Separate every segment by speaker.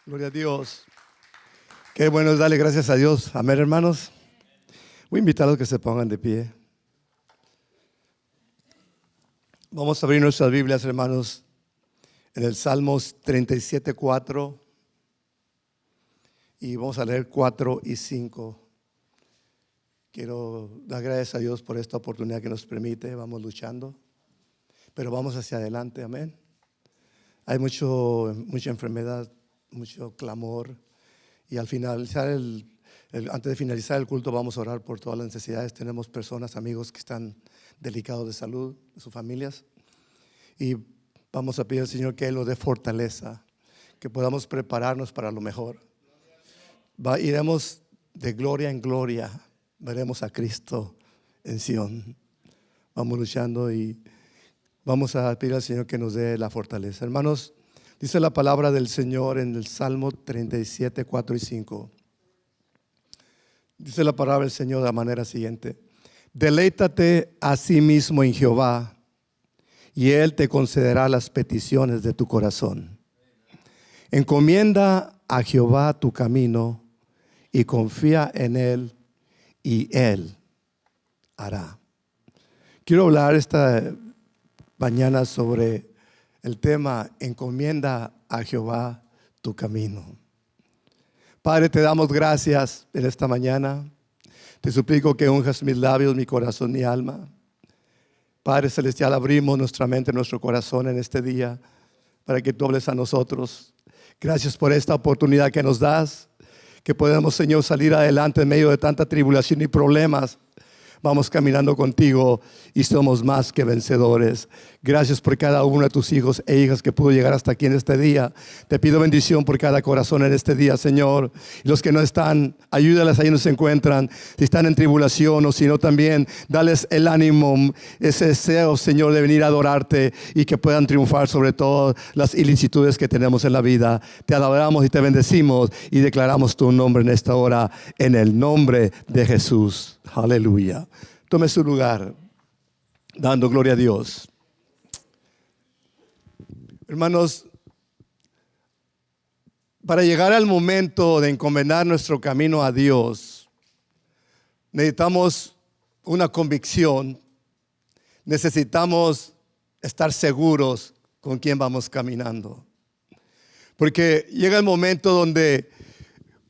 Speaker 1: Gloria a Dios. Qué bueno es darle gracias a Dios. Amén, hermanos. Voy a invitarlos a que se pongan de pie. Vamos a abrir nuestras Biblias, hermanos, en el Salmos 37:4. Y vamos a leer 4 y 5. Quiero dar gracias a Dios por esta oportunidad que nos permite. Vamos luchando, pero vamos hacia adelante. Amén. Hay mucha enfermedad, mucho clamor. Y al finalizar antes de finalizar el culto, vamos a orar por todas las necesidades. Tenemos personas, amigos que están delicados de salud, de sus familias. Y vamos a pedir al Señor que Él nos dé fortaleza, que podamos prepararnos para lo mejor. Iremos de gloria en gloria, veremos a Cristo en Sion. Vamos luchando y vamos a pedir al Señor que nos dé la fortaleza. Hermanos, dice la palabra del Señor en el Salmo 37, 4 y 5. Dice la palabra del Señor de la manera siguiente: deleítate a sí mismo en Jehová, y Él te concederá las peticiones de tu corazón. Encomienda a Jehová tu camino y confía en Él, y Él hará. Quiero hablar esta mañana sobre el tema: encomienda a Jehová tu camino. Padre, te damos gracias en esta mañana. Te suplico que unjas mis labios, mi corazón, mi alma. Padre celestial, abrimos nuestra mente, nuestro corazón en este día para que tú hables a nosotros. Gracias por esta oportunidad que nos das, que podemos, Señor, salir adelante en medio de tanta tribulación y problemas. Vamos caminando contigo y somos más que vencedores. Gracias por cada uno de tus hijos e hijas que pudo llegar hasta aquí en este día. Te pido bendición por cada corazón en este día, Señor. Y los que no están, ayúdales ahí donde se encuentran. Si están en tribulación o si no, también dales el ánimo, ese deseo, Señor, de venir a adorarte y que puedan triunfar sobre todas las ilicitudes que tenemos en la vida. Te adoramos y te bendecimos y declaramos tu nombre en esta hora, en el nombre de Jesús. Aleluya. Tome su lugar, dando gloria a Dios. Hermanos, para llegar al momento de encomendar nuestro camino a Dios, necesitamos una convicción, necesitamos estar seguros con quién vamos caminando. Porque llega el momento donde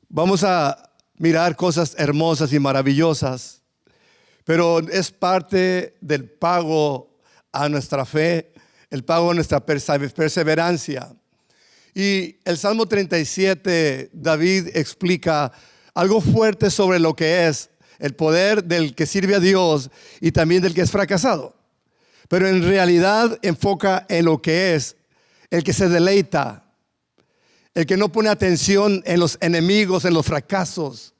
Speaker 1: vamos a mirar cosas hermosas y maravillosas, pero es parte del pago a nuestra fe, el pago a nuestra perseverancia. Y el Salmo 37, David explica algo fuerte sobre lo que es el poder del que sirve a Dios y también del que es fracasado. Pero en realidad enfoca en lo que es el que se deleita, el que no pone atención en los enemigos, en los fracasos.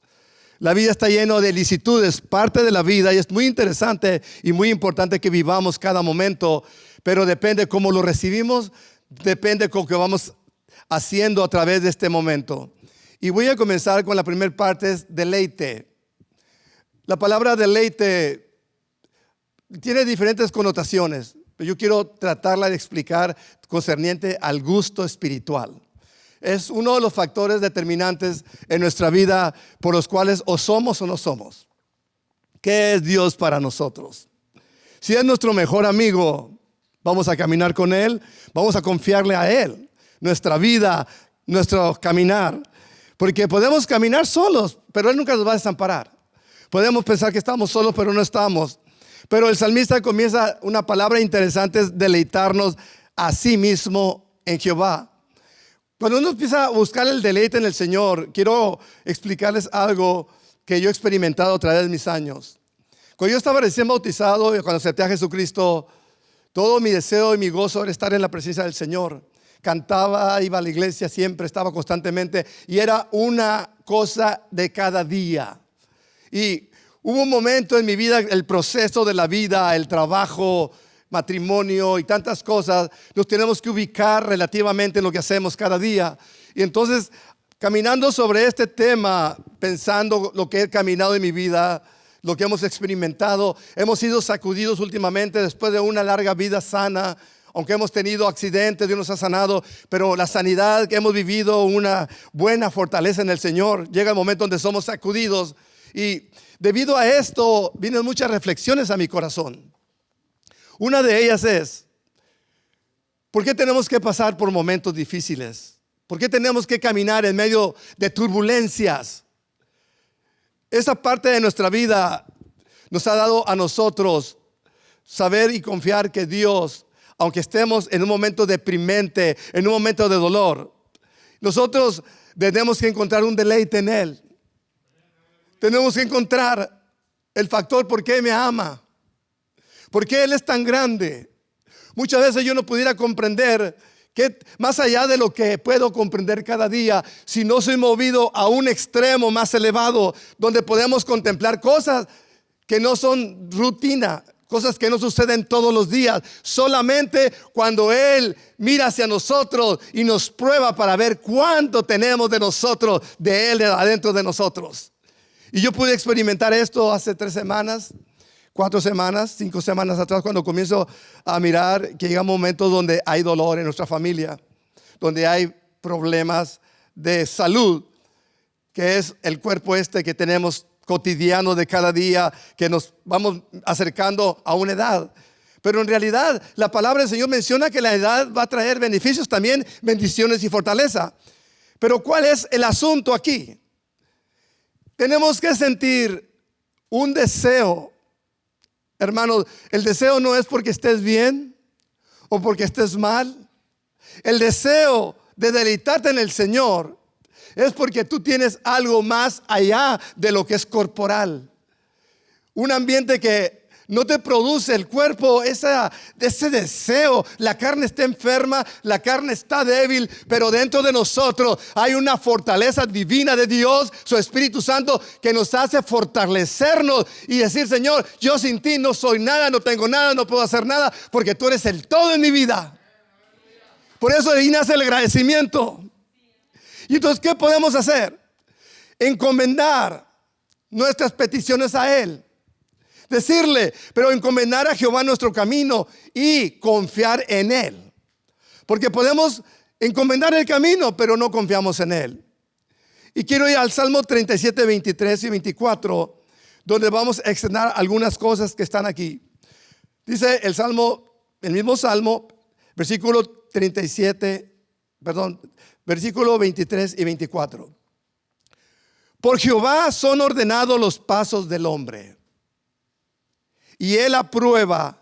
Speaker 1: La vida está llena de vicisitudes, parte de la vida, y es muy interesante y muy importante que vivamos cada momento, pero depende cómo lo recibimos, depende con lo que vamos haciendo a través de este momento. Y voy a comenzar con la primera parte, es deleite. La palabra deleite tiene diferentes connotaciones, pero yo quiero tratarla de explicar concerniente al gusto espiritual. Es uno de los factores determinantes en nuestra vida por los cuales o somos o no somos. ¿Qué es Dios para nosotros? Si es nuestro mejor amigo, vamos a caminar con Él, vamos a confiarle a Él nuestra vida, nuestro caminar. Porque podemos caminar solos, pero Él nunca nos va a desamparar. Podemos pensar que estamos solos, pero no estamos. Pero el salmista comienza una palabra interesante, es deleitarnos a sí mismo en Jehová. Cuando uno empieza a buscar el deleite en el Señor, quiero explicarles algo que yo he experimentado a través de mis años. Cuando yo estaba recién bautizado y cuando acepté a Jesucristo, todo mi deseo y mi gozo era estar en la presencia del Señor. Cantaba, iba a la iglesia, siempre estaba constantemente y era una cosa de cada día. Y hubo un momento en mi vida, el proceso de la vida, el trabajo, matrimonio y tantas cosas, nos tenemos que ubicar relativamente en lo que hacemos cada día. Y entonces, caminando sobre este tema, pensando lo que he caminado en mi vida, lo que hemos experimentado, hemos sido sacudidos últimamente después de una larga vida sana, Aunque hemos tenido accidentes, Dios nos ha sanado, pero la sanidad que hemos vivido, una buena fortaleza en el Señor, llega el momento donde somos sacudidos. Y debido a esto, vienen muchas reflexiones a mi corazón. Una de ellas es, ¿por qué tenemos que pasar por momentos difíciles? ¿Por qué tenemos que caminar en medio de turbulencias? Esa parte de nuestra vida nos ha dado a nosotros saber y confiar que Dios, aunque estemos en un momento deprimente, en un momento de dolor, nosotros tenemos que encontrar un deleite en Él. Tenemos que encontrar el factor por qué me ama, por qué Él es tan grande. Muchas veces yo no pudiera comprender que más allá de lo que puedo comprender cada día, si no soy movido a un extremo más elevado, donde podemos contemplar cosas que no son rutina, cosas que no suceden todos los días, solamente cuando Él mira hacia nosotros y nos prueba para ver cuánto tenemos de nosotros, de Él adentro de nosotros. Y yo pude experimentar esto hace 3 semanas, 4 semanas, 5 semanas atrás, cuando comienzo a mirar que llega momentos donde hay dolor en nuestra familia, donde hay problemas de salud, que es el cuerpo que tenemos cotidiano de cada día, que nos vamos acercando a una edad. Pero en realidad la palabra del Señor menciona que la edad va a traer beneficios también, bendiciones y fortaleza. Pero ¿cuál es el asunto aquí? Tenemos que sentir un deseo. Hermanos, el deseo no es porque estés bien o porque estés mal. El deseo de deleitarte en el Señor es porque tú tienes algo más allá de lo que es corporal. Un ambiente que no te produce el cuerpo ese deseo. La carne está enferma, la carne está débil, pero dentro de nosotros hay una fortaleza divina de Dios, su Espíritu Santo, que nos hace fortalecernos y decir: Señor, yo sin ti no soy nada, no tengo nada, no puedo hacer nada, porque tú eres el todo en mi vida. Por eso ahí nace el agradecimiento. Y entonces, ¿qué podemos hacer? Encomendar nuestras peticiones a Él. Decirle, pero encomendar a Jehová nuestro camino y confiar en Él. Porque podemos encomendar el camino, pero no confiamos en Él. Y quiero ir al Salmo 37, 23 y 24, donde vamos a externar algunas cosas que están aquí. Dice el mismo Salmo, versículo 23 y 24. Por Jehová son ordenados los pasos del hombre, y Él aprueba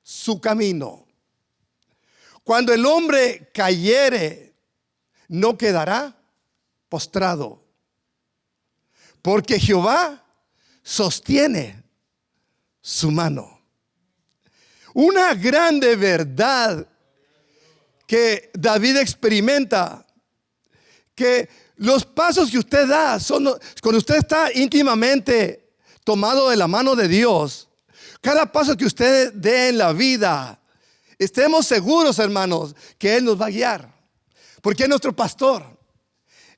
Speaker 1: su camino. Cuando el hombre cayere, no quedará postrado, porque Jehová sostiene su mano. Una grande verdad que David experimenta, que los pasos que usted da cuando usted está íntimamente tomado de la mano de Dios. Cada paso que usted dé en la vida, estemos seguros, hermanos, que Él nos va a guiar, porque es nuestro pastor.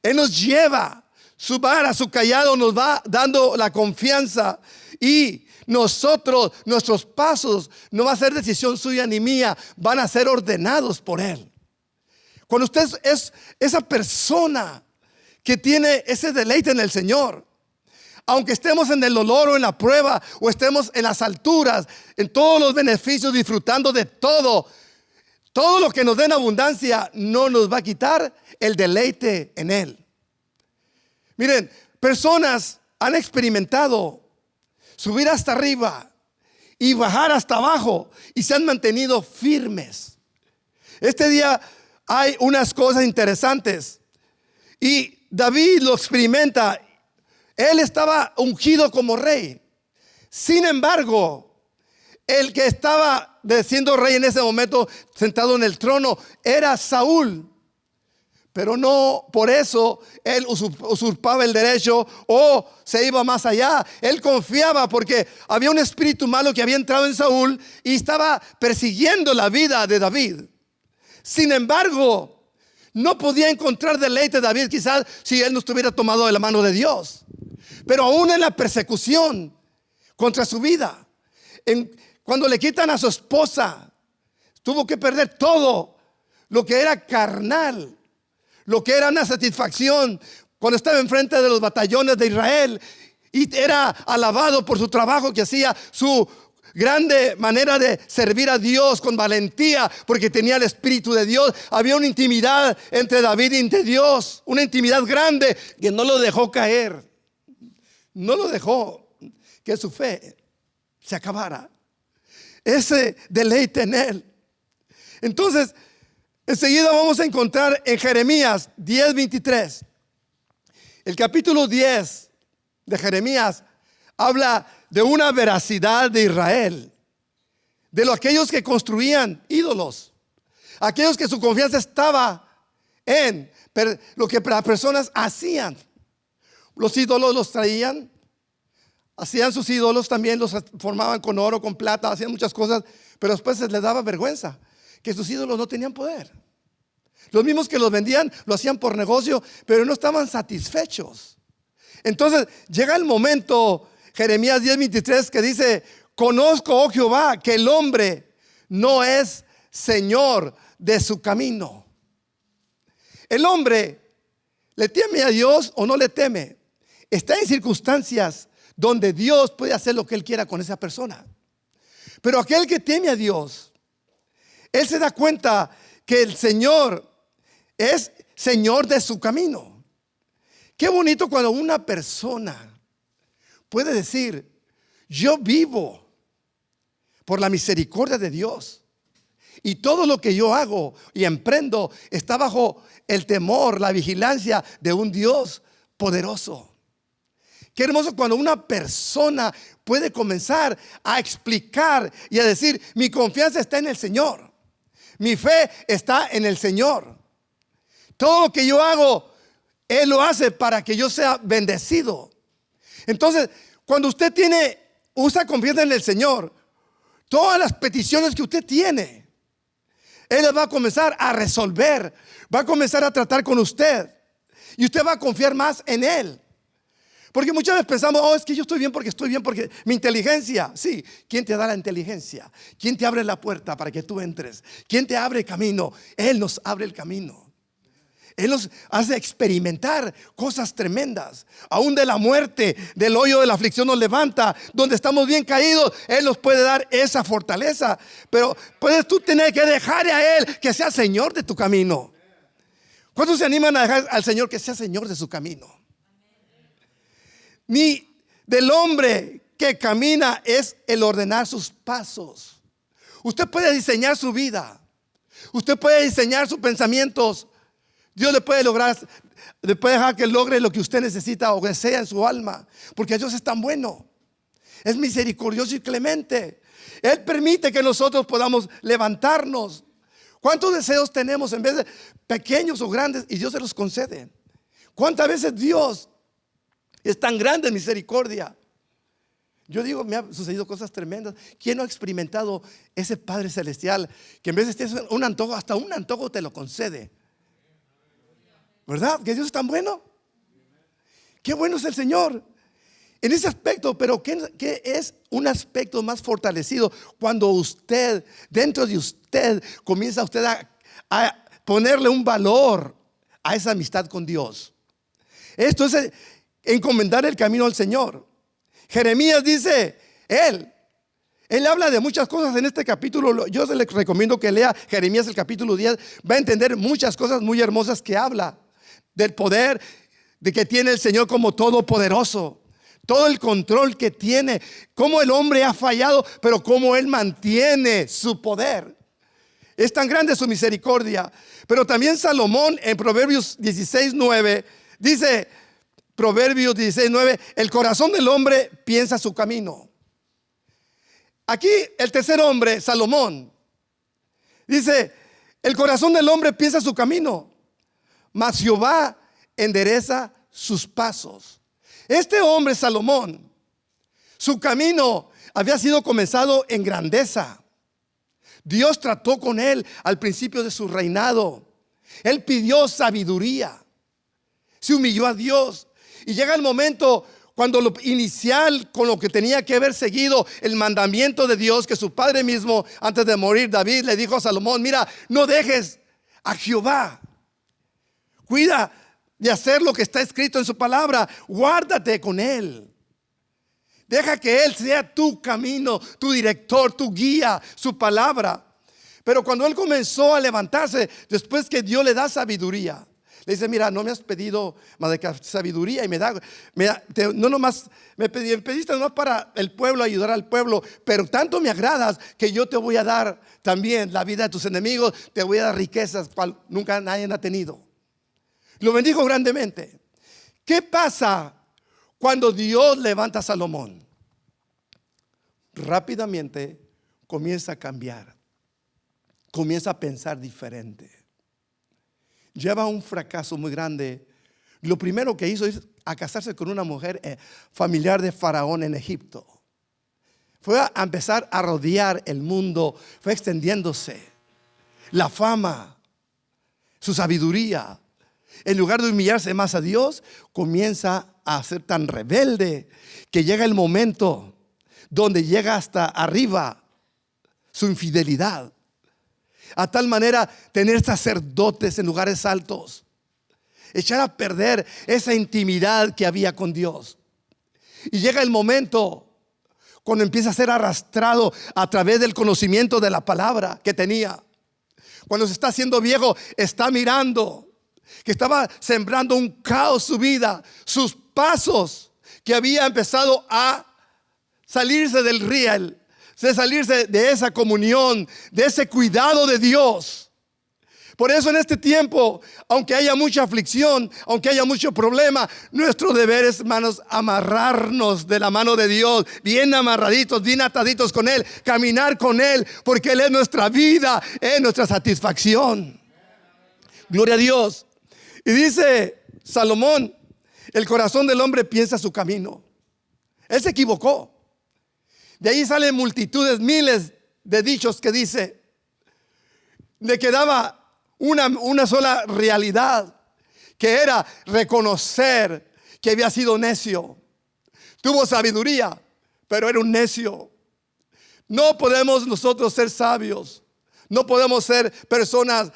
Speaker 1: Él nos lleva, su vara, su callado nos va dando la confianza, y nuestros pasos no va a ser decisión suya ni mía, van a ser ordenados por Él. Cuando usted es esa persona que tiene ese deleite en el Señor, aunque estemos en el dolor o en la prueba, o estemos en las alturas, en todos los beneficios, disfrutando de todo lo que nos dé en abundancia, no nos va a quitar el deleite en Él. Miren, personas han experimentado subir hasta arriba y bajar hasta abajo, y se han mantenido firmes. Este día hay unas cosas interesantes, y David lo experimenta. Él estaba ungido como rey. Sin embargo, el que estaba siendo rey en ese momento, sentado en el trono, era Saúl. Pero no por eso él usurpaba el derecho o se iba más allá. Él confiaba porque había un espíritu malo que había entrado en Saúl y estaba persiguiendo la vida de David. Sin embargo, no podía encontrar deleite David, quizás si él no estuviera tomado de la mano de Dios. Pero aún en la persecución contra su vida, cuando le quitan a su esposa, tuvo que perder todo lo que era carnal, lo que era una satisfacción cuando estaba enfrente de los batallones de Israel y era alabado por su trabajo que hacía, su grande manera de servir a Dios con valentía, porque tenía el Espíritu de Dios. Había una intimidad entre David y entre Dios, una intimidad grande que no lo dejó caer, no lo dejó que su fe se acabara, ese deleite en él. Entonces, enseguida vamos a encontrar en Jeremías 10:23. El capítulo 10 de Jeremías habla de una veracidad de Israel, de aquellos que construían ídolos, aquellos que su confianza estaba en lo que las personas hacían. Los ídolos los traían, hacían sus ídolos también, los formaban con oro, con plata, hacían muchas cosas, pero después se les daba vergüenza que sus ídolos no tenían poder. Los mismos que los vendían lo hacían por negocio, pero no estaban satisfechos. Entonces llega el momento, Jeremías 10:23, que dice: conozco, oh Jehová, que el hombre no es señor de su camino. El hombre le teme a Dios o no le teme. Está en circunstancias donde Dios puede hacer lo que Él quiera con esa persona. Pero aquel que teme a Dios, él se da cuenta que el Señor es Señor de su camino. Qué bonito cuando una persona puede decir: yo vivo por la misericordia de Dios, y todo lo que yo hago y emprendo está bajo el temor, la vigilancia de un Dios poderoso. Qué hermoso cuando una persona puede comenzar a explicar y a decir: mi confianza está en el Señor, mi fe está en el Señor. Todo lo que yo hago, Él lo hace para que yo sea bendecido. Entonces, cuando usted usa confianza en el Señor, todas las peticiones que usted tiene, Él las va a comenzar a resolver, va a comenzar a tratar con usted, y usted va a confiar más en Él. Porque muchas veces pensamos: oh, es que yo estoy bien porque mi inteligencia. Sí, ¿quién te da la inteligencia? ¿Quién te abre la puerta para que tú entres? ¿Quién te abre el camino? Él nos abre el camino. Él nos hace experimentar cosas tremendas. Aún de la muerte, del hoyo de la aflicción nos levanta. Donde estamos bien caídos, Él nos puede dar esa fortaleza. Pero puedes tú tener que dejarle a Él que sea Señor de tu camino. ¿Cuántos se animan a dejar al Señor que sea Señor de su camino? Ni del hombre que camina es el ordenar sus pasos. Usted puede diseñar su vida, usted puede diseñar sus pensamientos. Dios le puede dejar que logre lo que usted necesita o desea en su alma, porque Dios es tan bueno, es misericordioso y clemente. Él permite que nosotros podamos levantarnos. ¿Cuántos deseos tenemos en vez de pequeños o grandes? Y Dios se los concede. ¿Cuántas veces Dios es tan grande en misericordia? Yo digo, me han sucedido cosas tremendas. ¿Quién no ha experimentado ese Padre Celestial que en vez de tener un antojo, hasta un antojo te lo concede? ¿Verdad? Que Dios es tan bueno. Qué bueno es el Señor en ese aspecto. Pero ¿qué es un aspecto más fortalecido? Cuando usted, dentro de usted, comienza usted a ponerle un valor a esa amistad con Dios. Esto es encomendar el camino al Señor. Jeremías dice, Él habla de muchas cosas en este capítulo. Yo se le recomiendo que lea Jeremías el capítulo 10. Va a entender muchas cosas muy hermosas que habla del poder de que tiene el Señor como todopoderoso. Todo el control que tiene. Cómo el hombre ha fallado, pero cómo Él mantiene su poder. Es tan grande su misericordia. Pero también Salomón en Proverbios 16:9 dice, Proverbios 16:9, el corazón del hombre piensa su camino. Aquí el tercer hombre, Salomón, dice, el corazón del hombre piensa su camino, mas Jehová endereza sus pasos. Este hombre, Salomón, su camino había sido comenzado en grandeza. Dios trató con él al principio de su reinado. Él pidió sabiduría, se humilló a Dios. Y llega el momento cuando lo inicial con lo que tenía que haber seguido el mandamiento de Dios, que su padre mismo antes de morir, David le dijo a Salomón: mira, no dejes a Jehová, cuida de hacer lo que está escrito en su palabra, guárdate con él, deja que él sea tu camino, tu director, tu guía, su palabra. Pero cuando él comenzó a levantarse, después que Dios le da sabiduría, le dice: mira, no me has pedido más de que sabiduría, y no nomás me pediste nomás para el pueblo, ayudar al pueblo, pero tanto me agradas que yo te voy a dar también la vida de tus enemigos, te voy a dar riquezas cual nunca nadie ha tenido. Lo bendijo grandemente. ¿Qué pasa cuando Dios levanta a Salomón? Rápidamente comienza a cambiar, comienza a pensar diferente. Lleva un fracaso muy grande. Lo primero que hizo es a casarse con una mujer familiar de Faraón en Egipto. Fue a empezar a rodear el mundo, fue extendiéndose la fama, su sabiduría. En lugar de humillarse más a Dios, comienza a ser tan rebelde que llega el momento donde llega hasta arriba su infidelidad. A tal manera tener sacerdotes en lugares altos, echar a perder esa intimidad que había con Dios. Y llega el momento cuando empieza a ser arrastrado a través del conocimiento de la palabra que tenía. Cuando se está haciendo viejo, está mirando que estaba sembrando un caos su vida, sus pasos, que había empezado a salirse del riel, de salirse de esa comunión, de ese cuidado de Dios. Por eso en este tiempo, aunque haya mucha aflicción, aunque haya mucho problema, nuestro deber es, hermanos, amarrarnos de la mano de Dios, bien amarraditos, bien ataditos con Él, caminar con Él, porque Él es nuestra vida, es nuestra satisfacción. Gloria a Dios. Y dice Salomón: el corazón del hombre piensa su camino. Él se equivocó. De ahí salen multitudes, miles de dichos que dice, le quedaba una sola realidad, que era reconocer que había sido necio. Tuvo sabiduría, pero era un necio. No podemos nosotros ser sabios, no podemos ser personas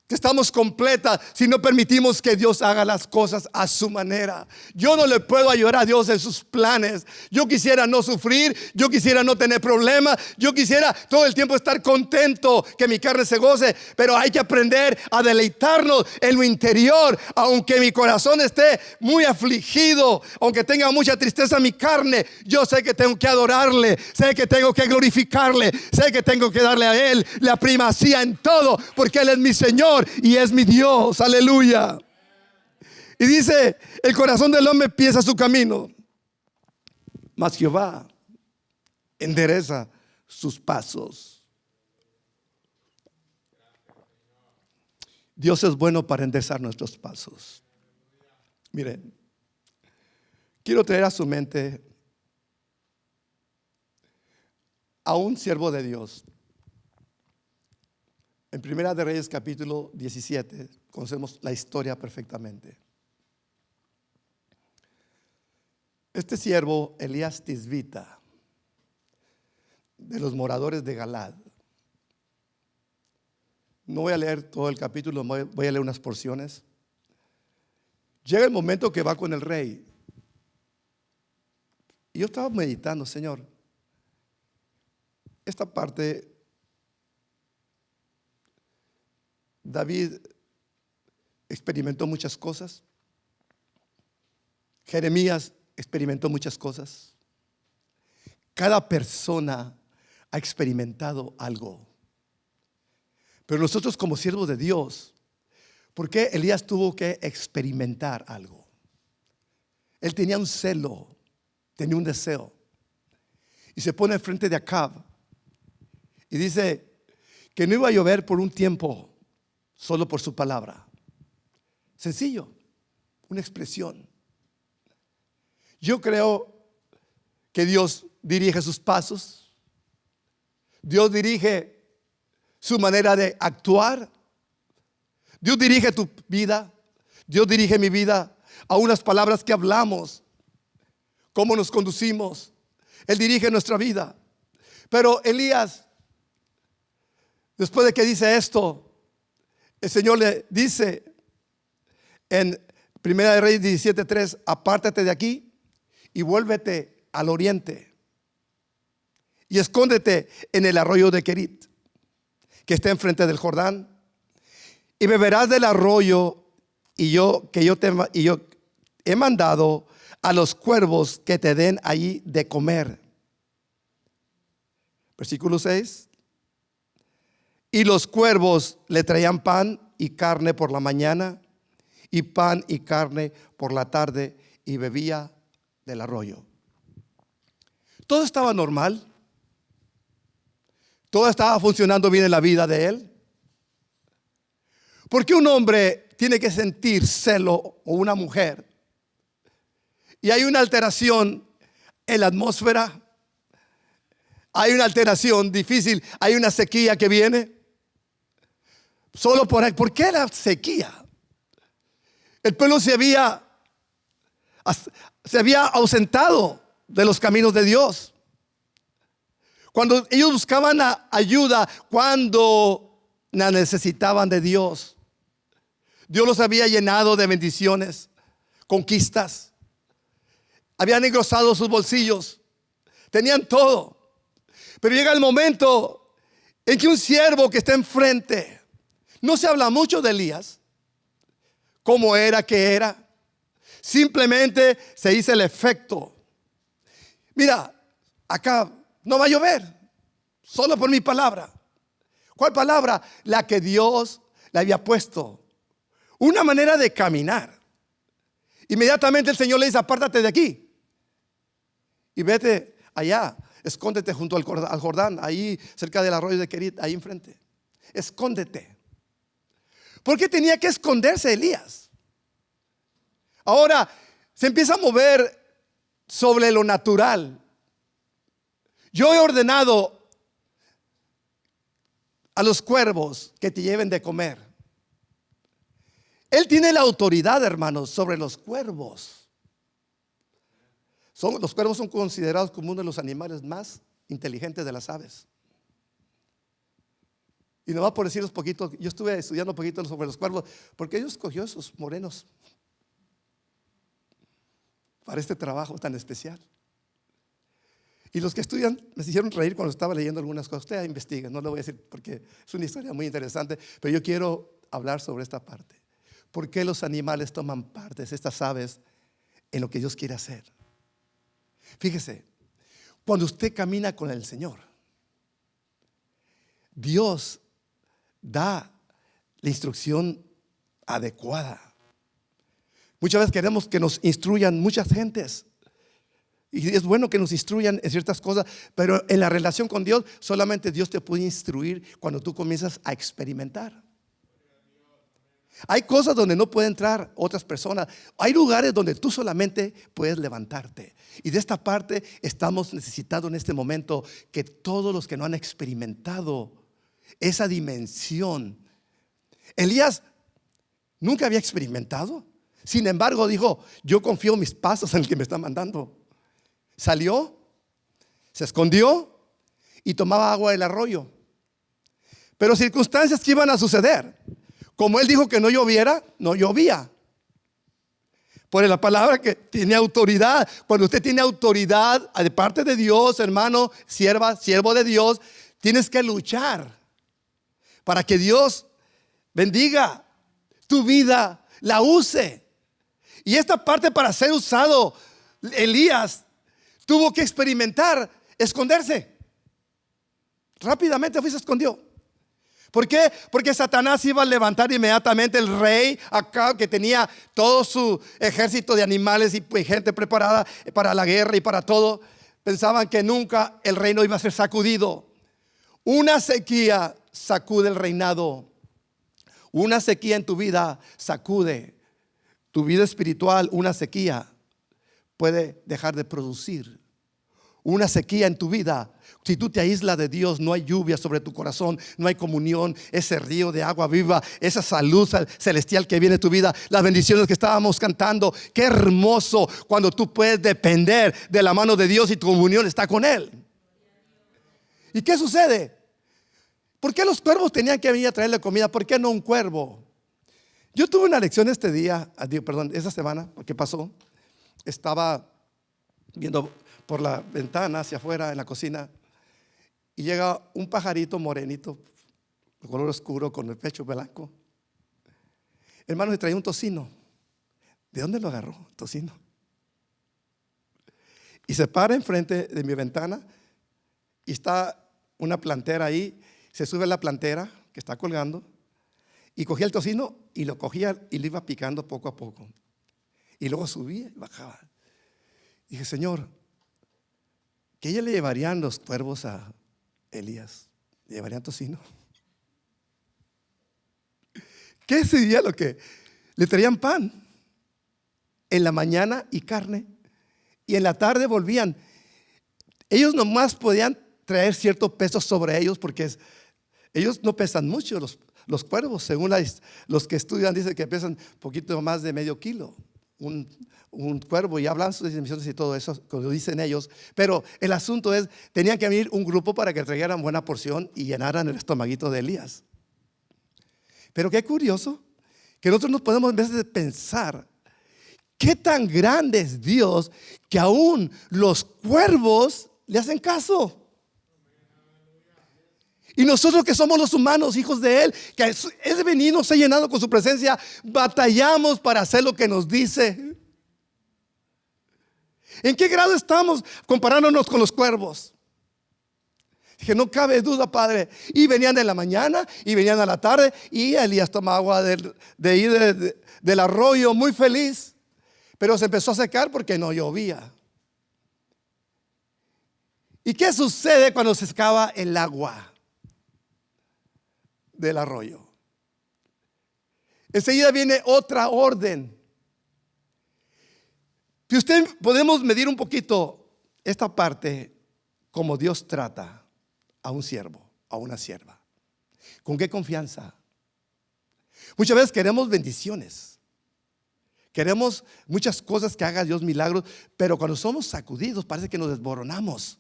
Speaker 1: que estamos completas si no permitimos que Dios haga las cosas a su manera. Yo no le puedo ayudar a Dios en sus planes. Yo quisiera no sufrir, yo quisiera no tener problemas, yo quisiera todo el tiempo estar contento, que mi carne se goce, pero hay que aprender a deleitarnos en lo interior. Aunque mi corazón esté muy afligido, aunque tenga mucha tristeza mi carne, yo sé que tengo que adorarle, sé que tengo que glorificarle, sé que tengo que darle a Él la primacía en todo, porque Él es mi Señor y es mi Dios. Aleluya. Y dice: el corazón del hombre piensa su camino, mas Jehová endereza sus pasos. Dios es bueno para enderezar nuestros pasos. Miren, quiero traer a su mente a un siervo de Dios. En Primera de Reyes capítulo 17 conocemos la historia perfectamente. Este siervo, Elías Tisbita, de los moradores de Galad. No voy a leer todo el capítulo, voy a leer unas porciones. Llega el momento que va con el rey. Y yo estaba meditando: Señor, esta parte, David experimentó muchas cosas, Jeremías experimentó muchas cosas. Cada persona ha experimentado algo. Pero nosotros, como siervos de Dios, ¿por qué Elías tuvo que experimentar algo? Él tenía un celo, tenía un deseo, y se pone frente de Acab y dice que no iba a llover por un tiempo, solo por su palabra. Sencillo, una expresión. Yo creo que Dios dirige sus pasos. Dios dirige su manera de actuar. Dios dirige tu vida. Dios dirige mi vida a unas palabras que hablamos. cómo nos conducimos. Él dirige nuestra vida. Pero Elías, después de que dice esto, el Señor le dice en Primera de Reyes 17:3, apártate de aquí y vuélvete al oriente y escóndete en el arroyo de Querit, que está enfrente del Jordán, y beberás del arroyo, y yo he mandado a los cuervos que te den allí de comer. Versículo 6. Y los cuervos le traían pan y carne por la mañana, y pan y carne por la tarde, y bebía del arroyo. Todo estaba normal. Todo estaba funcionando bien en la vida de él. ¿Por qué un hombre tiene que sentir celo, o una mujer, y hay una alteración en la atmósfera? Hay una alteración difícil, hay una sequía que viene. Solo ¿por qué la sequía? El pueblo se había ausentado de los caminos de Dios. Cuando ellos buscaban ayuda, cuando la necesitaban de Dios, Dios los había llenado de bendiciones, conquistas. Habían engrosado sus bolsillos, tenían todo. Pero llega el momento en que un siervo que está enfrente, no se habla mucho de Elías, cómo era, qué era, simplemente se dice el efecto. Mira, acá no va a llover, solo por mi palabra. ¿Cuál palabra? La que Dios le había puesto. Una manera de caminar. Inmediatamente el Señor le dice, apártate de aquí y vete allá, escóndete junto al Jordán, ahí cerca del arroyo de Querit, ahí enfrente. Escóndete. ¿Por qué tenía que esconderse Elías? Ahora se empieza a mover sobre lo natural. Yo he ordenado a los cuervos que te lleven de comer. Él tiene la autoridad, hermanos, sobre los cuervos. Los cuervos son considerados como uno de los animales más inteligentes de las aves. Y nomás por decirles poquito, yo estuve estudiando un poquito sobre los cuervos, porque Dios escogió esos morenos para este trabajo tan especial. Y los que estudian me hicieron reír cuando estaba leyendo algunas cosas. Usted investiga, no lo voy a decir porque es una historia muy interesante, pero yo quiero hablar sobre esta parte. ¿Por qué los animales toman partes, estas aves, en lo que Dios quiere hacer? Fíjese, cuando usted camina con el Señor, Dios da la instrucción adecuada. Muchas veces queremos que nos instruyan muchas gentes. Y es bueno que nos instruyan en ciertas cosas, pero en la relación con Dios, solamente Dios te puede instruir cuando tú comienzas a experimentar. Hay cosas donde no pueden entrar otras personas. Hay lugares donde tú solamente puedes levantarte. Y de esta parte estamos necesitando en este momento que todos los que no han experimentado esa dimensión. Elías nunca había experimentado. Sin embargo dijo, yo confío mis pasos en el que me está mandando. Salió, se escondió y tomaba agua del arroyo. Pero circunstancias que iban a suceder. Como él dijo que no lloviera, no llovía. Por la palabra que tiene autoridad. Cuando usted tiene autoridad de parte de Dios, hermano, siervo de Dios, tienes que luchar para que Dios bendiga tu vida, la use. Y esta parte, para ser usado, Elías tuvo que experimentar esconderse. Rápidamente se escondió. ¿Por qué? Porque Satanás iba a levantar inmediatamente el rey Acab, que tenía todo su ejército de animales y gente preparada para la guerra y para todo. Pensaban que nunca el reino iba a ser sacudido. Una sequía sacude el reinado. Una sequía en tu vida sacude tu vida espiritual. Una sequía puede dejar de producir. una sequía en tu vida, si tú te aíslas de Dios, no hay lluvia sobre tu corazón, no hay comunión, ese río de agua viva, esa salud celestial que viene a tu vida, las bendiciones que estábamos cantando. Qué hermoso cuando tú puedes depender de la mano de Dios y tu comunión está con Él. ¿Y qué sucede? ¿Por qué los cuervos tenían que venir a traerle comida? ¿Por qué no un cuervo? Yo tuve una lección esta semana, ¿qué pasó? Estaba viendo por la ventana hacia afuera en la cocina y llega un pajarito morenito, de color oscuro, con el pecho blanco. Hermano, le traía un tocino. ¿De dónde lo agarró? Tocino. Y se para enfrente de mi ventana y está una plantera ahí. Se sube a la plantera que está colgando y cogía el tocino y lo cogía y lo iba picando poco a poco. Y luego subía y bajaba. Dije, Señor, ¿qué le llevarían los cuervos a Elías? ¿Le llevarían tocino? ¿Qué sería lo que? Le traían pan en la mañana y carne, y en la tarde volvían. Ellos nomás podían traer cierto peso sobre ellos, porque ellos no pesan mucho. Los cuervos, según los que estudian, dicen que pesan un poquito más de medio kilo. Un cuervo, y hablan sus emisiones y todo eso, como dicen ellos. Pero el asunto es, tenían que venir un grupo para que trajeran buena porción y llenaran el estomaguito de Elías. Pero qué curioso que nosotros nos podemos, en vez de pensar qué tan grande es Dios, que aún los cuervos le hacen caso. Y nosotros, que somos los humanos, hijos de Él, que es venido, nos ha llenado con su presencia, batallamos para hacer lo que nos dice. ¿En qué grado estamos comparándonos con los cuervos? Dije, no cabe duda, Padre. Y venían en la mañana y venían a la tarde, y Elías tomaba agua del arroyo muy feliz. Pero se empezó a secar porque no llovía. ¿Y qué sucede cuando se secaba el agua del arroyo? Enseguida viene otra orden. Si usted podemos medir un poquito esta parte, como Dios trata a un siervo, a una sierva. ¿Con qué confianza? Muchas veces queremos bendiciones, queremos muchas cosas que haga Dios, milagros, pero cuando somos sacudidos parece que nos desmoronamos.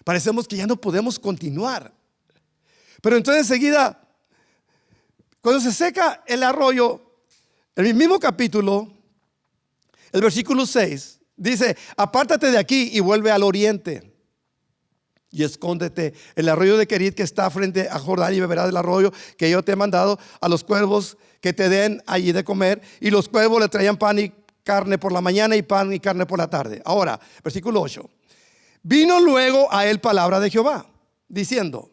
Speaker 1: Parecemos que ya no podemos continuar. Pero entonces enseguida, cuando se seca el arroyo, en el mismo capítulo, el versículo 6 dice: apártate de aquí y vuelve al oriente y escóndete en el arroyo de Querit, que está frente a Jordán, y beberás del arroyo que yo te he mandado a los cuervos que te den allí de comer. Y los cuervos le traían pan y carne por la mañana y pan y carne por la tarde. Ahora, versículo 8. Vino luego a él palabra de Jehová, diciendo: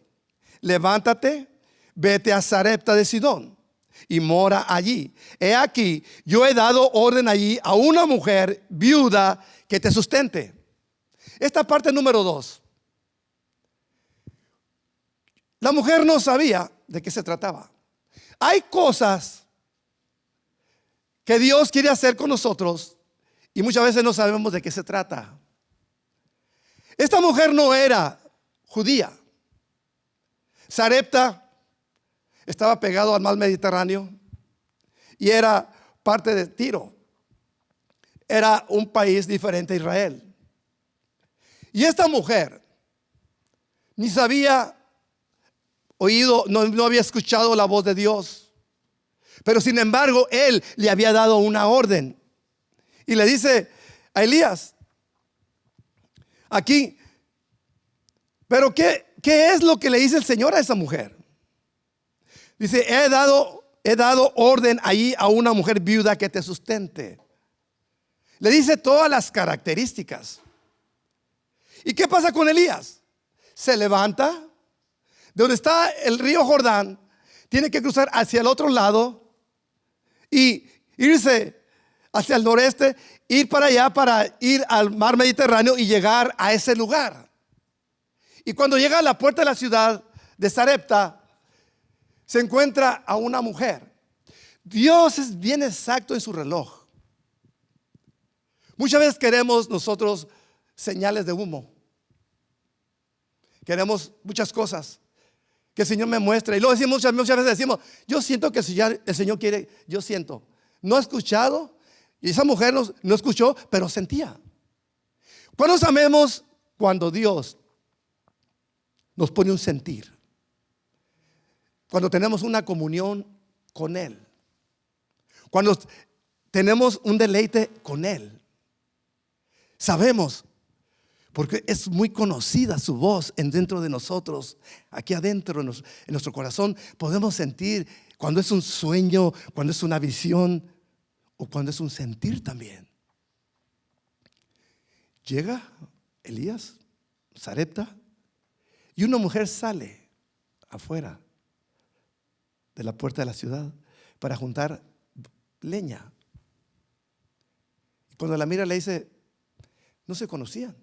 Speaker 1: levántate, vete a Sarepta de Sidón y mora allí. He aquí, yo he dado orden allí a una mujer viuda que te sustente. Esta parte número 2. La mujer no sabía de qué se trataba. Hay cosas que Dios quiere hacer con nosotros y muchas veces no sabemos de qué se trata. Esta mujer no era judía. Sarepta estaba pegado al mar Mediterráneo y era parte de Tiro. Era un país diferente a Israel. Y esta mujer ni sabía oído, no había escuchado la voz de Dios. Pero sin embargo, él le había dado una orden. Y le dice a Elías, aquí, pero ¿qué es lo que le dice el Señor a esa mujer? Dice: he dado orden allí a una mujer viuda que te sustente. Le dice todas las características. ¿Y qué pasa con Elías? Se levanta de donde está el río Jordán, tiene que cruzar hacia el otro lado y irse hacia el noreste, ir para allá para ir al mar Mediterráneo y llegar a ese lugar. Y cuando llega a la puerta de la ciudad de Sarepta, se encuentra a una mujer. Dios es bien exacto en su reloj. Muchas veces queremos nosotros señales de humo. Queremos muchas cosas que el Señor me muestre. Y luego decimos, muchas veces decimos, yo siento que el Señor quiere, yo siento. No he escuchado, y esa mujer no escuchó, pero sentía. ¿Cuándo sabemos cuando Dios nos pone un sentir? Cuando tenemos una comunión con Él. Cuando tenemos un deleite con Él. Sabemos, porque es muy conocida su voz dentro de nosotros. Aquí adentro en nuestro corazón podemos sentir cuando es un sueño, cuando es una visión o cuando es un sentir también. Llega Elías, Sarepta, y una mujer sale afuera de la puerta de la ciudad para juntar leña. Cuando la mira le dice, no se conocían,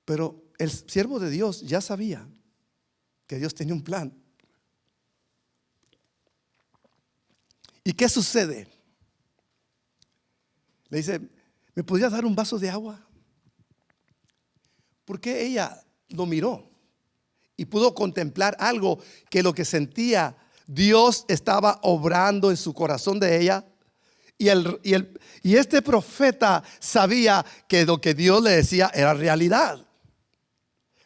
Speaker 1: pero el siervo de Dios ya sabía que Dios tenía un plan. ¿Y qué sucede? Le dice, ¿me podrías dar un vaso de agua? Porque ella lo miró y pudo contemplar algo que lo que sentía Dios estaba obrando en su corazón de ella. Y este profeta sabía que lo que Dios le decía era realidad,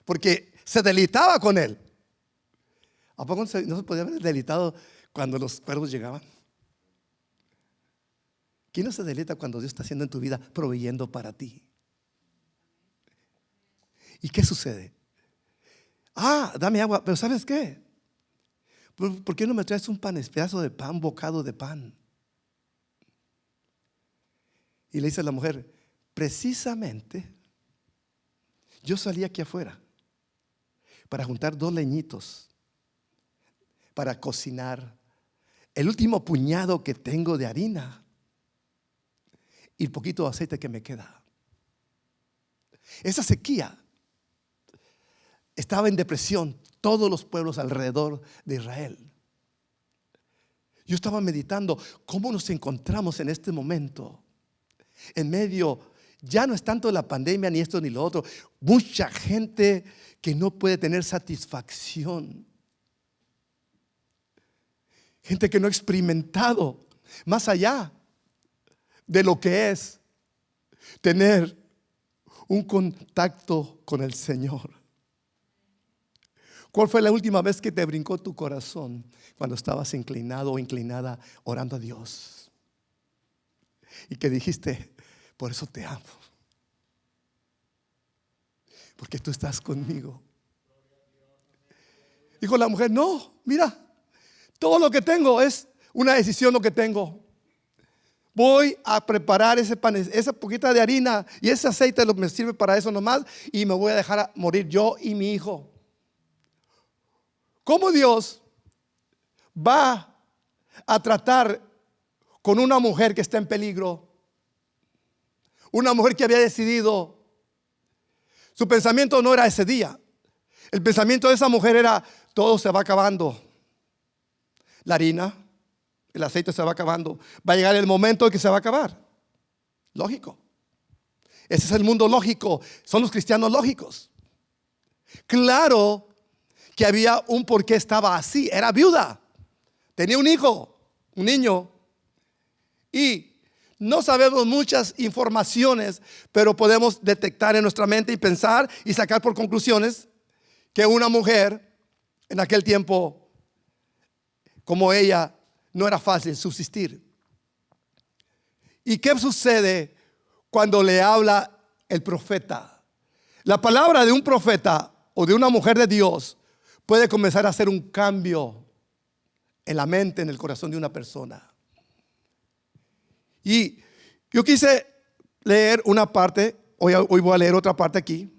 Speaker 1: porque se deleitaba con él. ¿A poco no se podía haber deleitado cuando los cuervos llegaban? ¿Quién no se deleita cuando Dios está haciendo en tu vida, proveyendo para ti? ¿Y qué sucede? Dame agua, pero ¿sabes qué? ¿Por qué no me traes un pedazo de pan, bocado de pan? Y le dice a la mujer, precisamente yo salí aquí afuera para juntar 2 leñitos para cocinar el último puñado que tengo de harina y el poquito de aceite que me queda. Esa sequía estaba en depresión todos los pueblos alrededor de Israel. Yo estaba meditando cómo nos encontramos en este momento. En medio, ya no es tanto la pandemia ni esto ni lo otro. Mucha gente que no puede tener satisfacción. Gente que no ha experimentado más allá de lo que es tener un contacto con el Señor. ¿Cuál fue la última vez que te brincó tu corazón cuando estabas inclinado o inclinada orando a Dios? Y que dijiste, por eso te amo, porque tú estás conmigo. Dijo la mujer, no, mira, todo lo que tengo es una decisión lo que tengo. Voy a preparar ese pan, esa poquita de harina y ese aceite me sirve para eso nomás, y me voy a dejar morir yo y mi hijo. ¿Cómo Dios va a tratar con una mujer que está en peligro? Una mujer que había decidido. Su pensamiento no era ese día. El pensamiento de esa mujer era, todo se va acabando. La harina, el aceite se va acabando. Va a llegar el momento en que se va a acabar. Lógico. Ese es el mundo lógico. Son los cristianos lógicos. Claro que había un por qué estaba así. Era viuda. Tenía un hijo, un niño. Y no sabemos muchas informaciones, pero podemos detectar en nuestra mente y pensar y sacar por conclusiones que una mujer en aquel tiempo como ella no era fácil subsistir. ¿Y qué sucede cuando le habla el profeta? La palabra de un profeta o de una mujer de Dios puede comenzar a hacer un cambio en la mente, en el corazón de una persona. Y yo quise leer una parte, hoy voy a leer otra parte aquí,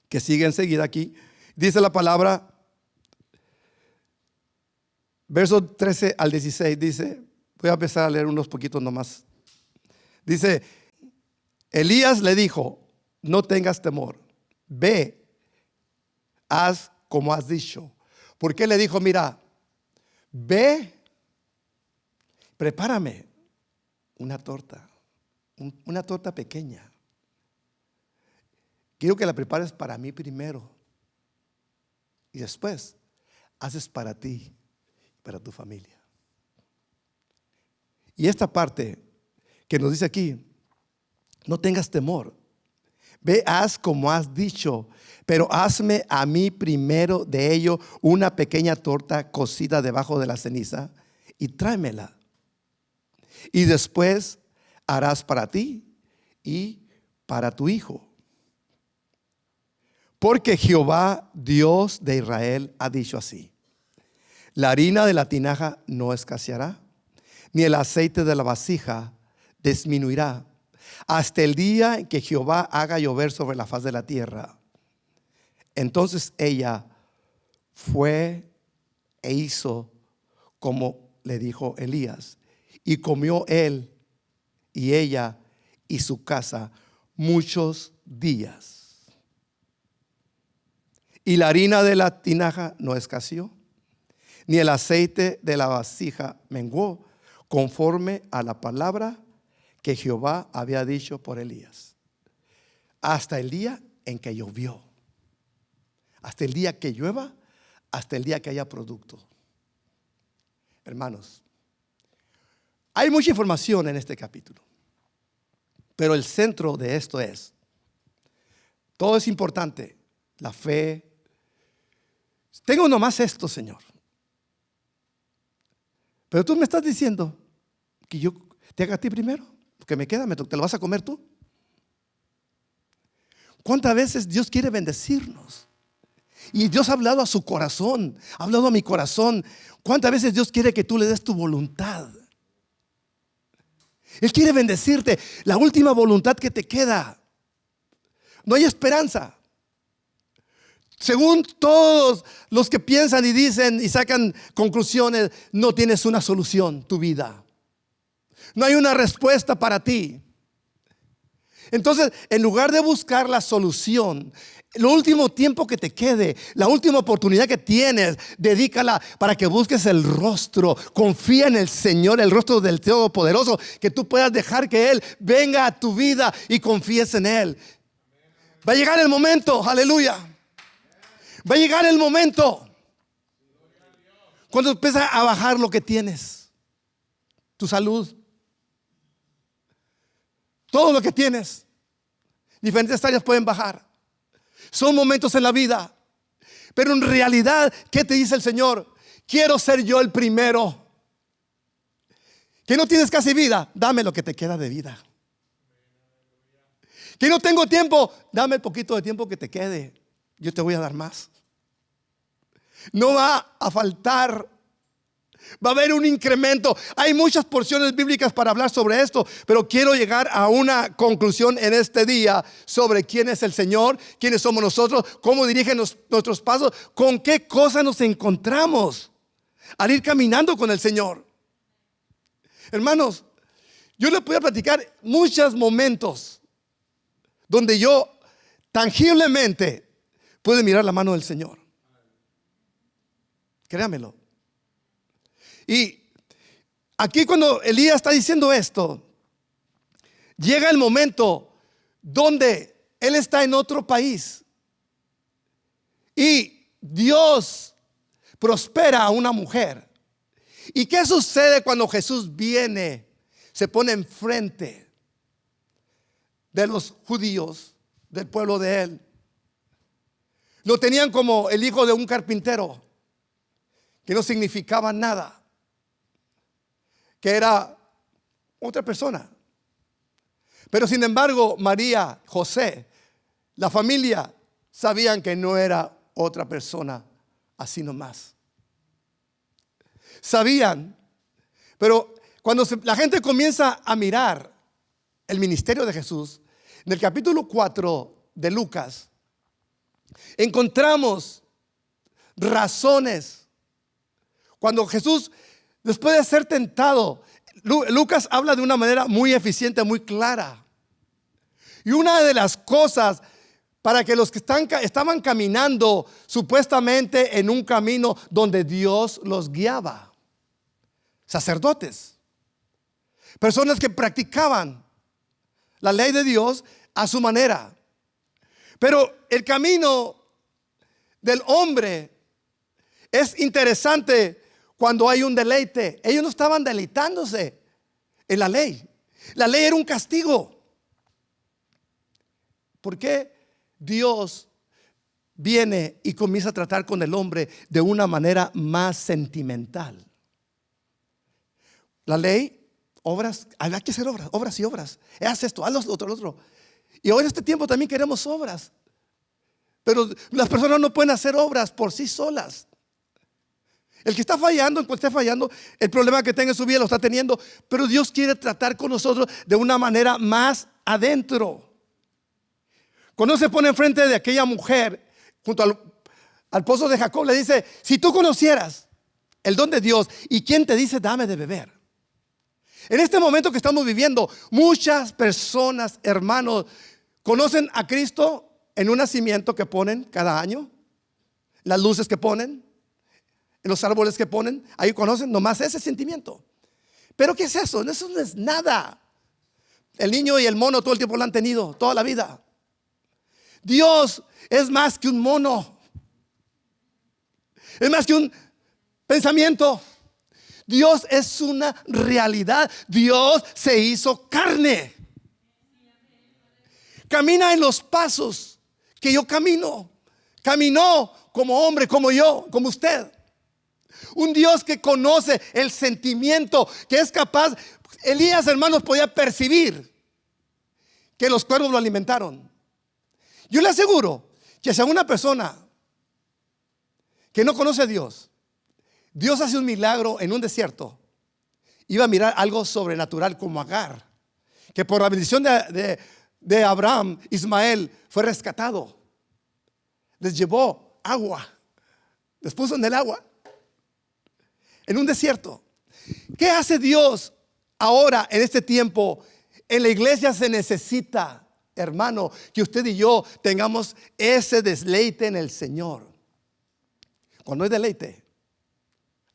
Speaker 1: que sigue enseguida aquí. Dice la palabra, versos 13 al 16, dice, voy a empezar a leer unos poquitos nomás. Dice, Elías le dijo, no tengas temor, ve, haz como has dicho. ¿Por qué le dijo? Mira, ve, prepárame una torta pequeña. Quiero que la prepares para mí primero. y después haces para ti y para tu familia. Y esta parte que nos dice aquí, no tengas temor. Ve, haz como has dicho, pero hazme a mí primero de ello una pequeña torta cocida debajo de la ceniza y tráemela. Y después harás para ti y para tu hijo. Porque Jehová, Dios de Israel, ha dicho así: la harina de la tinaja no escaseará, ni el aceite de la vasija disminuirá, hasta el día en que Jehová haga llover sobre la faz de la tierra. Entonces ella fue e hizo como le dijo Elías, y comió él y ella y su casa muchos días. Y la harina de la tinaja no escaseó, ni el aceite de la vasija menguó, conforme a la palabra que Jehová había dicho por Elías, hasta el día en que llovió, hasta el día que llueva, hasta el día que haya producto. Hermanos, hay mucha información en este capítulo, pero el centro de esto es, todo es importante, la fe. Tengo nomás esto, Señor, pero tú me estás diciendo que yo te haga a ti primero. Lo que me queda, te lo vas a comer tú. ¿Cuántas veces Dios quiere bendecirnos? Y Dios ha hablado a su corazón, ha hablado a mi corazón. ¿Cuántas veces Dios quiere que tú le des tu voluntad? Él quiere bendecirte. La última voluntad que te queda. No hay esperanza. Según todos los que piensan y dicen y sacan conclusiones, no tienes una solución, tu vida. No hay una respuesta para ti. Entonces, en lugar de buscar la solución, el último tiempo que te quede, la última oportunidad que tienes, dedícala para que busques el rostro. Confía en el Señor, el rostro del Todopoderoso, que tú puedas dejar que Él venga a tu vida y confíes en Él. Va a llegar el momento, aleluya. Va a llegar el momento cuando empieza a bajar lo que tienes, tu salud, todo lo que tienes. Diferentes áreas pueden bajar. Son momentos en la vida, pero en realidad, ¿qué te dice el Señor? Quiero ser yo el primero. Que no tienes casi vida, dame lo que te queda de vida. Que no tengo tiempo, dame el poquito de tiempo que te quede, yo te voy a dar más. No va a faltar, va a haber un incremento. Hay muchas porciones bíblicas para hablar sobre esto, pero quiero llegar a una conclusión en este día sobre quién es el Señor, quiénes somos nosotros, cómo dirigen nuestros pasos, con qué cosas nos encontramos al ir caminando con el Señor. Hermanos, yo les voy a platicar muchos momentos donde yo tangiblemente pude mirar la mano del Señor. Créamelo. Y aquí cuando Elías está diciendo esto, llega el momento donde él está en otro país y Dios prospera a una mujer. ¿Y qué sucede cuando Jesús viene, se pone enfrente de los judíos, del pueblo de él? Lo tenían como el hijo de un carpintero, que no significaba nada, que era otra persona. Pero sin embargo, María, José, la familia sabían que no era otra persona así nomás. Sabían, pero cuando la gente comienza a mirar el ministerio de Jesús, en el capítulo 4 de Lucas, encontramos razones. Cuando Jesús, después de ser tentado, Lucas habla de una manera muy eficiente, muy clara. Y una de las cosas para que los que estaban caminando supuestamente en un camino donde Dios los guiaba, sacerdotes, personas que practicaban la ley de Dios a su manera. Pero el camino del hombre Es interesante cuando hay un deleite. Ellos no estaban deleitándose en la ley. La ley era un castigo. ¿Por qué Dios viene y comienza a tratar con el hombre de una manera más sentimental? La ley, obras, había que hacer obras, obras y obras. Haz esto, haz lo otro. Y hoy en este tiempo también queremos obras. Pero las personas no pueden hacer obras por sí solas. El que está fallando, el que esté fallando, el problema que tenga en su vida lo está teniendo. Pero Dios quiere tratar con nosotros de una manera más adentro. Cuando se pone enfrente de aquella mujer junto al pozo de Jacob, le dice: si tú conocieras el don de Dios, ¿y quién te dice dame de beber? En este momento que estamos viviendo, muchas personas, hermanos, conocen a Cristo en un nacimiento que ponen cada año, las luces que ponen, en los árboles que ponen. Ahí conocen nomás ese sentimiento. Pero ¿qué es eso? Eso no es nada. El niño y el mono todo el tiempo lo han tenido, toda la vida. Dios es más que un mono. Es más que un pensamiento. Dios es una realidad. Dios se hizo carne. Camina en los pasos que yo camino. Caminó como hombre, como yo, como usted. Un Dios que conoce el sentimiento, que es capaz. Elías, hermanos, podía percibir que los cuervos lo alimentaron. Yo le aseguro que si a una persona que no conoce a Dios, Dios hace un milagro en un desierto, iba a mirar algo sobrenatural como Agar, que por la bendición de Abraham, Ismael fue rescatado. Les llevó agua, les puso en el agua, en un desierto. ¿Qué hace Dios ahora en este tiempo? En la iglesia se necesita, hermano, que usted y yo tengamos ese deleite en el Señor. Cuando hay deleite,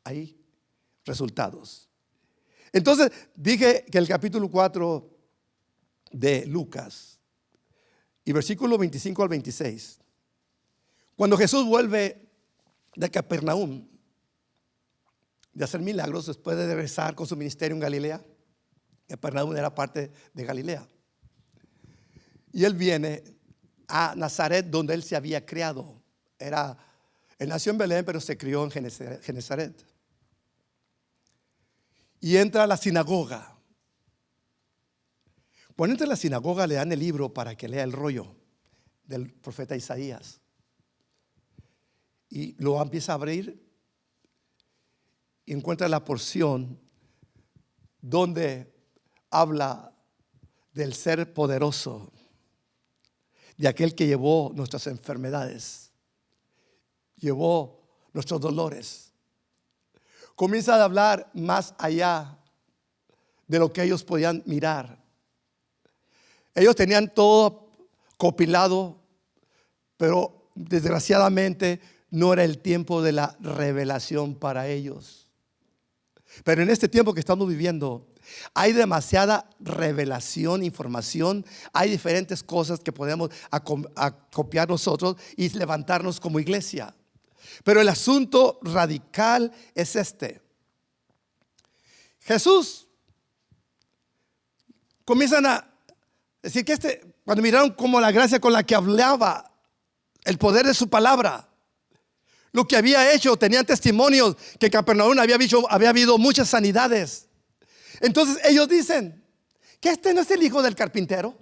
Speaker 1: hay resultados. Entonces dije que el capítulo 4 de Lucas y versículo 25 al 26, cuando Jesús vuelve de Capernaum de hacer milagros después de regresar con su ministerio en Galilea. Capernaum era parte de Galilea. Y él viene a Nazaret, donde él se había criado. Él nació en Belén, pero se crió en Genezaret. Y entra a la sinagoga. Cuando entra a la sinagoga, le dan el libro para que lea el rollo del profeta Isaías. Y lo empieza a abrir y encuentra la porción donde habla del ser poderoso, de aquel que llevó nuestras enfermedades, llevó nuestros dolores. Comienza a hablar más allá de lo que ellos podían mirar. Ellos tenían todo compilado, pero desgraciadamente no era el tiempo de la revelación para ellos. Pero en este tiempo que estamos viviendo, hay demasiada revelación, información. Hay diferentes cosas que podemos copiar nosotros y levantarnos como iglesia. Pero el asunto radical es este. Jesús, comienzan a decir que cuando miraron como la gracia con la que hablaba, el poder de su palabra, lo que había hecho, tenían testimonios que en Capernaum había habido muchas sanidades. Entonces ellos dicen que este no es el hijo del carpintero.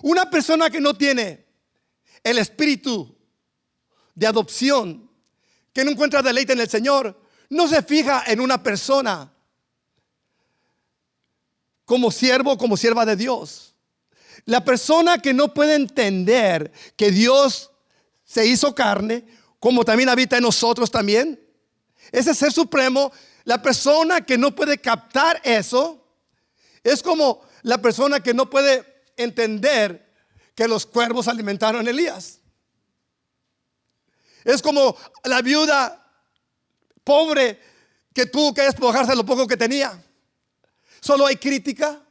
Speaker 1: Una persona que no tiene el espíritu de adopción, que no encuentra deleite en el Señor, no se fija en una persona como siervo, como sierva de Dios. La persona que no puede entender que Dios se hizo carne, como también habita en nosotros también, ese ser supremo, la persona que no puede captar eso, es como la persona que no puede entender que los cuervos alimentaron a Elías. Es como la viuda pobre que tuvo que despojarse de lo poco que tenía. Solo hay crítica,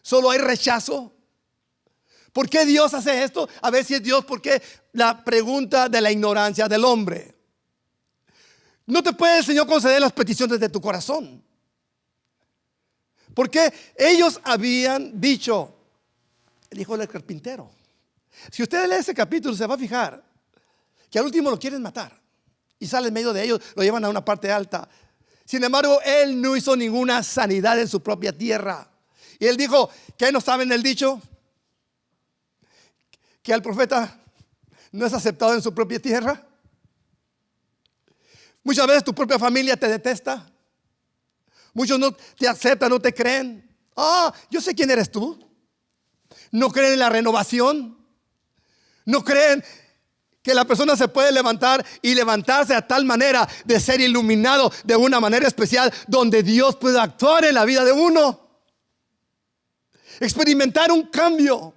Speaker 1: solo hay rechazo. ¿Por qué Dios hace esto? A ver si es Dios, porque la pregunta de la ignorancia del hombre. No te puede el Señor conceder las peticiones de tu corazón. Porque ellos habían dicho, el hijo del carpintero. Si usted lee ese capítulo, se va a fijar que al último lo quieren matar. Y sale en medio de ellos, lo llevan a una parte alta. Sin embargo, él no hizo ninguna sanidad en su propia tierra. Y él dijo, ¿qué no saben el dicho? Que al profeta no es aceptado en su propia tierra. Muchas veces tu propia familia te detesta. Muchos no te aceptan, no te creen. Yo sé quién eres tú. No creen en la renovación. No creen que la persona se puede levantar y levantarse a tal manera de ser iluminado de una manera especial donde Dios puede actuar en la vida de uno. Experimentar un cambio.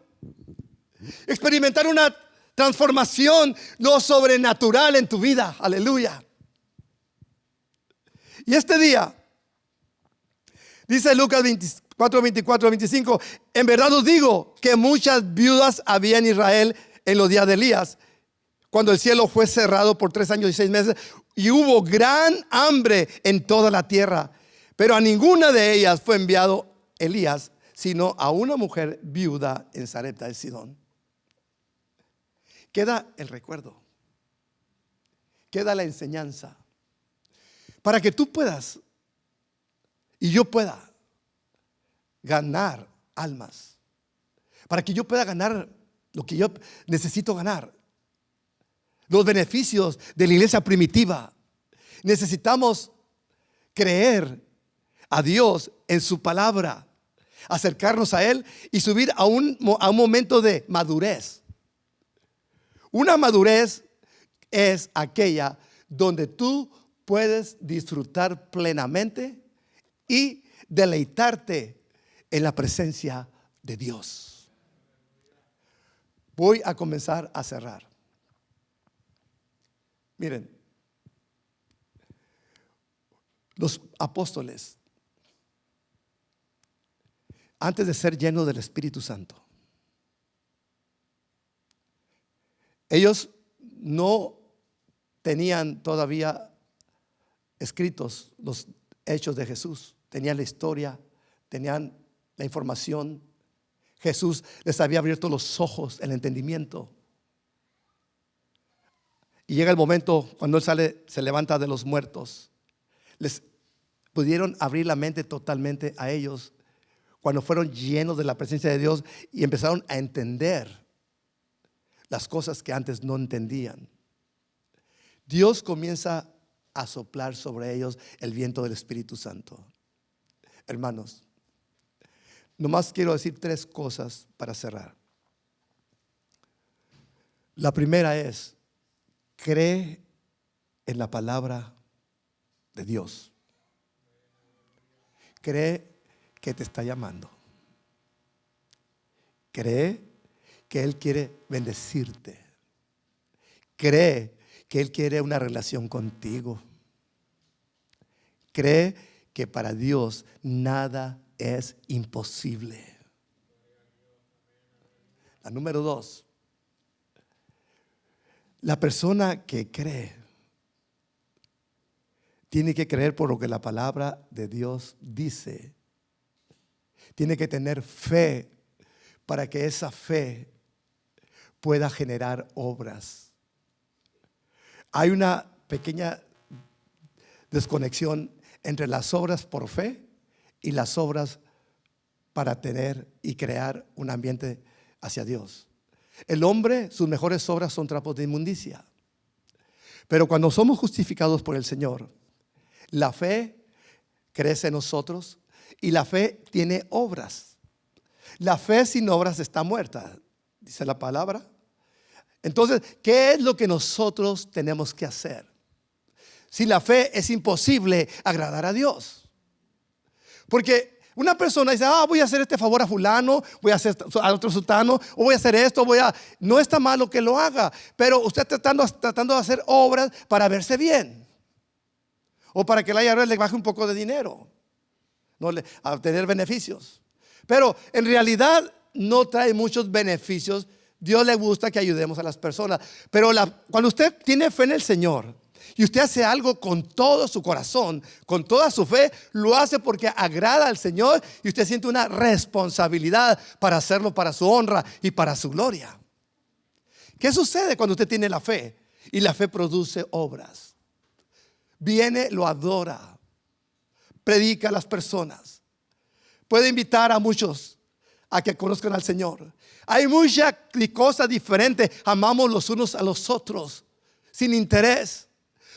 Speaker 1: Experimentar una transformación, lo sobrenatural en tu vida. Aleluya. Y este día, dice Lucas 24, 24, 25, en verdad os digo que muchas viudas había en Israel en los días de Elías, cuando el cielo fue cerrado por 3 años y 6 meses, y hubo gran hambre en toda la tierra. Pero a ninguna de ellas fue enviado Elías, sino a una mujer viuda en Sarepta de Sidón. Queda el recuerdo, queda la enseñanza, para que tú puedas y yo pueda ganar almas, para que yo pueda ganar lo que yo necesito ganar, los beneficios de la iglesia primitiva. Necesitamos creer a Dios en su palabra, acercarnos a Él y subir a un momento de madurez. Una madurez es aquella donde tú puedes disfrutar plenamente y deleitarte en la presencia de Dios. Voy a comenzar a cerrar. Miren, los apóstoles, antes de ser llenos del Espíritu Santo, ellos no tenían todavía escritos los hechos de Jesús. Tenían la historia, tenían la información. Jesús les había abierto los ojos, el entendimiento. Y llega el momento cuando Él sale, se levanta de los muertos. Les pudieron abrir la mente totalmente a ellos cuando fueron llenos de la presencia de Dios y empezaron a entender las cosas que antes no entendían. Dios comienza a soplar sobre ellos el viento del Espíritu Santo. Hermanos, nomás quiero decir 3 cosas para cerrar. La primera es: cree en la palabra de Dios. Cree que te está llamando. Cree que Él quiere bendecirte. Cree que Él quiere una relación contigo. Cree que para Dios nada es imposible. La número 2. La persona que cree tiene que creer por lo que la palabra de Dios dice. Tiene que tener fe para que esa fe pueda generar obras. Hay una pequeña desconexión entre las obras por fe y las obras para tener y crear un ambiente hacia Dios. El hombre, sus mejores obras son trapos de inmundicia. Pero cuando somos justificados por el Señor, la fe crece en nosotros y la fe tiene obras. La fe sin obras está muerta, dice la palabra. Entonces, ¿qué es lo que nosotros tenemos que hacer? Sin la fe es imposible agradar a Dios. Porque una persona dice, voy a hacer este favor a fulano, voy a hacer a otro sultano, o voy a hacer esto, no está malo que lo haga, pero usted tratando de hacer obras para verse bien, o para que la IRS le baje un poco de dinero, a obtener beneficios. Pero en realidad no trae muchos beneficios. Dios le gusta que ayudemos a las personas. Pero cuando usted tiene fe en el Señor y usted hace algo con todo su corazón, con toda su fe, lo hace porque agrada al Señor y usted siente una responsabilidad para hacerlo para su honra y para su gloria. ¿Qué sucede cuando usted tiene la fe? Y la fe produce obras. Viene, lo adora, predica a las personas, puede invitar a muchos a que conozcan al Señor. Hay muchas cosas diferentes. Amamos los unos a los otros sin interés.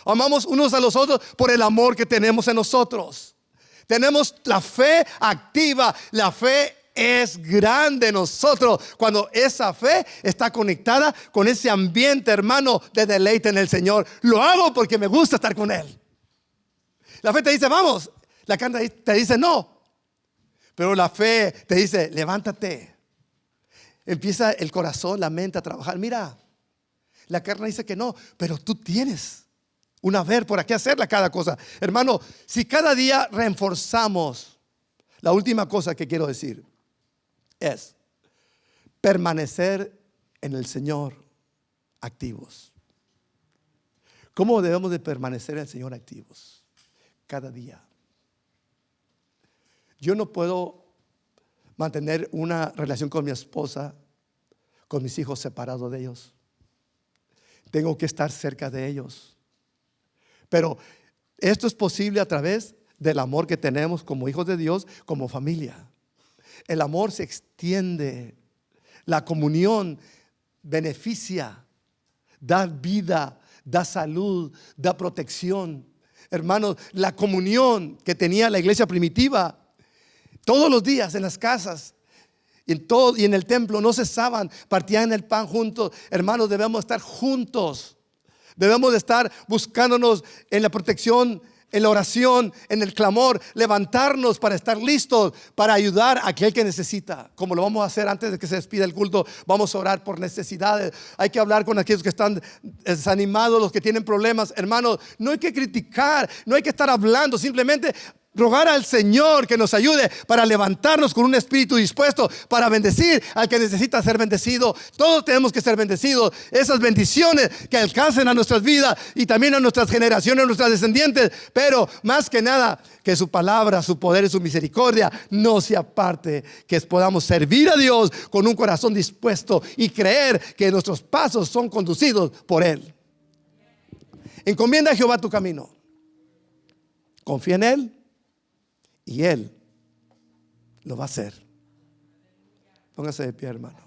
Speaker 1: Amamos unos a los otros por el amor que tenemos en nosotros. Tenemos la fe activa. La fe es grande en nosotros cuando esa fe está conectada con ese ambiente, hermano, de deleite en el Señor. Lo hago porque me gusta estar con Él. La fe te dice vamos, la carne te dice no, pero la fe te dice levántate. Empieza el corazón, la mente a trabajar. Mira, la carne dice que no, pero tú tienes un haber por aquí hacerla cada cosa. Hermano, si cada día reforzamos, la última cosa que quiero decir es permanecer en el Señor activos. ¿Cómo debemos de permanecer en el Señor activos? Cada día. Yo no puedo mantener una relación con mi esposa, con mis hijos separados de ellos. Tengo que estar cerca de ellos. Pero esto es posible a través del amor que tenemos como hijos de Dios, como familia. El amor se extiende. La comunión beneficia, da vida, da salud, da protección. Hermanos, la comunión que tenía la iglesia primitiva, todos los días en las casas y en el templo no cesaban, partían el pan juntos. Hermanos, debemos estar juntos. Debemos de estar buscándonos en la protección, en la oración, en el clamor, levantarnos para estar listos para ayudar a aquel que necesita. Como lo vamos a hacer antes de que se despida el culto, vamos a orar por necesidades. Hay que hablar con aquellos que están desanimados, los que tienen problemas. Hermanos, no hay que criticar, no hay que estar hablando, simplemente rogar al Señor que nos ayude para levantarnos con un espíritu dispuesto para bendecir al que necesita ser bendecido. Todos tenemos que ser bendecidos. Esas bendiciones que alcancen a nuestras vidas y también a nuestras generaciones, a nuestras descendientes. Pero más que nada, que su palabra, su poder y su misericordia no se aparte. Que podamos servir a Dios con un corazón dispuesto y creer que nuestros pasos son conducidos por Él. Encomienda a Jehová tu camino. Confía en Él. Y Él lo va a hacer. Póngase de pie, hermano.